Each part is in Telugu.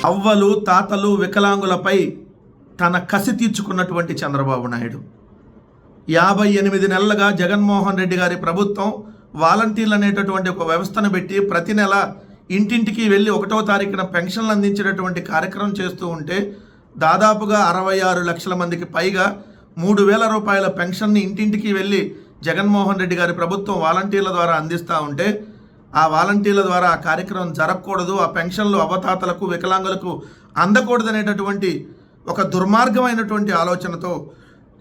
అవ్వలు తాతలు వికలాంగులపై తన కసి తీర్చుకున్నటువంటి చంద్రబాబు నాయుడు 58 నెలలుగా జగన్మోహన్ రెడ్డి గారి ప్రభుత్వం వాలంటీర్లు అనేటటువంటి ఒక వ్యవస్థను పెట్టి ప్రతి నెల ఇంటింటికి వెళ్ళి 1వ తారీఖున పెన్షన్లు అందించేటటువంటి కార్యక్రమం చేస్తూ ఉంటే దాదాపుగా 66 లక్షల మందికి పైగా 3,000 రూపాయల పెన్షన్ని ఇంటింటికి వెళ్ళి జగన్మోహన్ రెడ్డి గారి ప్రభుత్వం వాలంటీర్ల ద్వారా అందిస్తూ ఉంటే ఆ వాలంటీర్ల ద్వారా ఆ కార్యక్రమం జరగకూడదు, ఆ పెన్షన్లు అవతాతలకు వికలాంగులకు అందకూడదనేటటువంటి ఒక దుర్మార్గమైనటువంటి ఆలోచనతో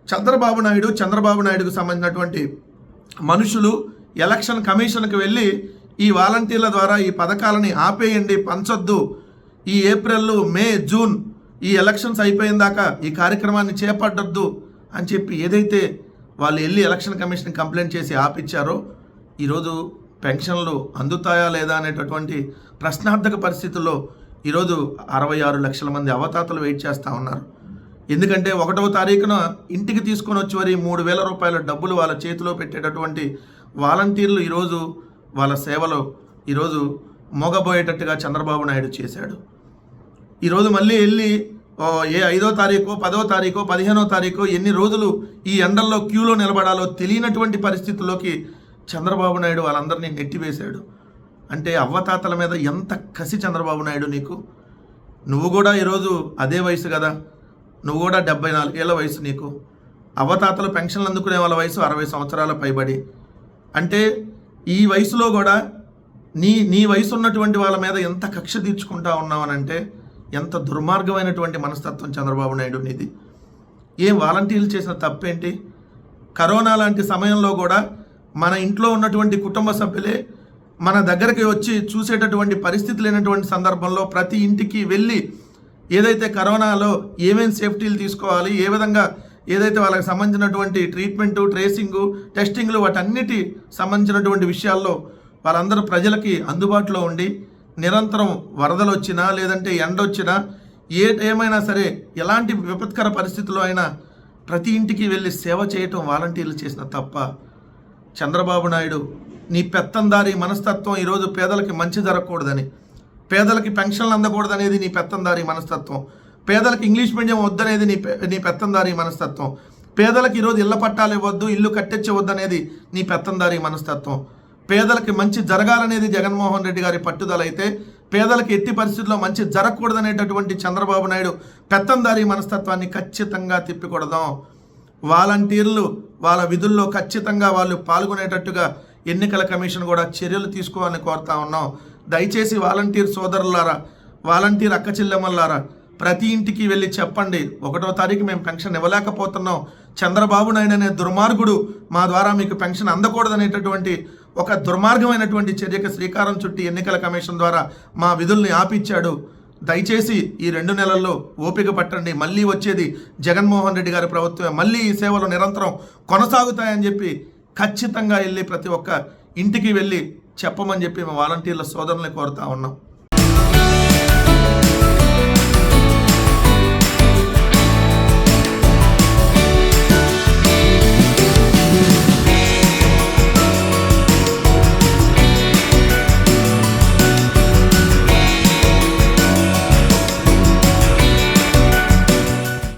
చంద్రబాబు నాయుడుకు సంబంధించినటువంటి మనుషులు ఎలక్షన్ కమిషన్కి వెళ్ళి ఈ వాలంటీర్ల ద్వారా ఈ పథకాలని ఆపేయండి, పంచొద్దు, ఈ ఏప్రిల్ మే జూన్ ఈ ఎలక్షన్స్ అయిపోయిన దాకా ఈ కార్యక్రమాన్ని చేపట్టొద్దు అని చెప్పి ఏదైతే వాళ్ళు వెళ్ళి ఎలక్షన్ కమిషన్ కంప్లైంట్ చేసి ఆపిచ్చారో ఈరోజు పెన్షన్లు అందుతాయా లేదా అనేటటువంటి ప్రశ్నార్థక పరిస్థితుల్లో ఈరోజు 66 లక్షల మంది అవతాతలు వెయిట్ చేస్తూ ఉన్నారు. ఎందుకంటే 1వ తారీఖున ఇంటికి తీసుకొని వచ్చి మరి 3,000 రూపాయల డబ్బులు వాళ్ళ చేతిలో పెట్టేటటువంటి వాలంటీర్లు ఈరోజు వాళ్ళ సేవలో ఈరోజు మోగబోయేటట్టుగా చంద్రబాబు నాయుడు చేశాడు. ఈరోజు మళ్ళీ వెళ్ళి 5వ తారీఖు 10వ తారీఖు 15వ తారీఖు ఎన్ని రోజులు ఈ ఎండల్లో క్యూలో నిలబడాలో తెలియనటువంటి పరిస్థితుల్లోకి చంద్రబాబు నాయుడు వాళ్ళందరినీ నెట్టివేశాడు. అంటే అవ్వతాతల మీద ఎంత కసి చంద్రబాబు నాయుడు నీకు. నువ్వు కూడా ఈరోజు అదే వయసు కదా, నువ్వు కూడా 74 ఏళ్ళ వయసు నీకు. అవ్వతాతలు పెన్షన్లు అందుకునే వాళ్ళ వయసు 60 సంవత్సరాల పైబడి. అంటే ఈ వయసులో కూడా నీ వయసు ఉన్నటువంటి వాళ్ళ మీద ఎంత కక్ష తీర్చుకుంటా ఉన్నావనంటే ఎంత దుర్మార్గమైనటువంటి మనస్తత్వం చంద్రబాబు నాయుడు నీది. ఏం వాలంటీర్లు చేసిన తప్పేంటి? కరోనా లాంటి సమయంలో కూడా మన ఇంట్లో ఉన్నటువంటి కుటుంబ సభ్యులే మన దగ్గరికి వచ్చి చూసేటటువంటి పరిస్థితి లేనటువంటి సందర్భంలో ప్రతి ఇంటికి వెళ్ళి ఏదైతే కరోనాలో ఏమేమి సేఫ్టీలు తీసుకోవాలి, ఏ విధంగా ఏదైతే వాళ్ళకి సంబంధించినటువంటి ట్రీట్మెంటు, ట్రేసింగు, టెస్టింగ్లు వాటన్నిటి సంబంధించినటువంటి విషయాల్లో వాళ్ళందరూ ప్రజలకి అందుబాటులో ఉండి నిరంతరం వరదలు వచ్చినా లేదంటే ఎండ వచ్చినా ఏమైనా సరే ఎలాంటి విపత్కర పరిస్థితుల్లో అయినా ప్రతి ఇంటికి వెళ్ళి సేవ చేయటం వాలంటీర్లు చేసిన తప్ప. చంద్రబాబు నాయుడు నీ పెత్తందారి మనస్తత్వం ఈరోజు పేదలకి మంచి జరగకూడదని, పేదలకి పెన్షన్లు అందకూడదనేది నీ పెత్తందారి మనస్తత్వం, పేదలకు ఇంగ్లీష్ మీడియం వద్దనేది నీ పెత్తందారి మనస్తత్వం, పేదలకు ఈరోజు ఇళ్ల పట్టాలు ఇవ్వద్దు, ఇల్లు కట్టించవద్దు అనేది నీ పెత్తందారి మనస్తత్వం, పేదలకి మంచి జరగాలనేది జగన్మోహన్ రెడ్డి గారి పట్టుదల అయితే పేదలకి ఎట్టి పరిస్థితుల్లో మంచి జరగకూడదనేటటువంటి చంద్రబాబు నాయుడు పెత్తందారి మనస్తత్వాన్ని ఖచ్చితంగా తిప్పికొడదాం. వాలంటీర్లు వాళ్ళ విధుల్లో ఖచ్చితంగా వాళ్ళు పాల్గొనేటట్టుగా ఎన్నికల కమిషన్ కూడా చర్యలు తీసుకోవాలని కోరుతా ఉన్నాం. దయచేసి వాలంటీర్ సోదరులారా, వాలంటీర్ అక్క చెల్లెమ్మలారా, ప్రతి ఇంటికి వెళ్ళి చెప్పండి, 1వ తారీఖు మేము పెన్షన్ ఇవ్వలేకపోతున్నాం, చంద్రబాబు నాయుడు అనే దుర్మార్గుడు మా ద్వారా మీకు పెన్షన్ అందకూడదనేటటువంటి ఒక దుర్మార్గమైనటువంటి చర్యకు శ్రీకారం చుట్టి ఎన్నికల కమిషన్ ద్వారా మా విధుల్ని ఆపిచ్చాడు. దయచేసి ఈ 2 నెలల్లో ఓపిక పట్టండి, మళ్ళీ వచ్చేది జగన్మోహన్ రెడ్డి గారి ప్రభుత్వమే, మళ్ళీ ఈ సేవలు నిరంతరం కొనసాగుతాయని చెప్పి ఖచ్చితంగా వెళ్ళి ప్రతి ఒక్క ఇంటికి వెళ్ళి చెప్పమని చెప్పి మా వాలంటీర్ల సోదరుల్ని కోరుతా ఉన్నాం.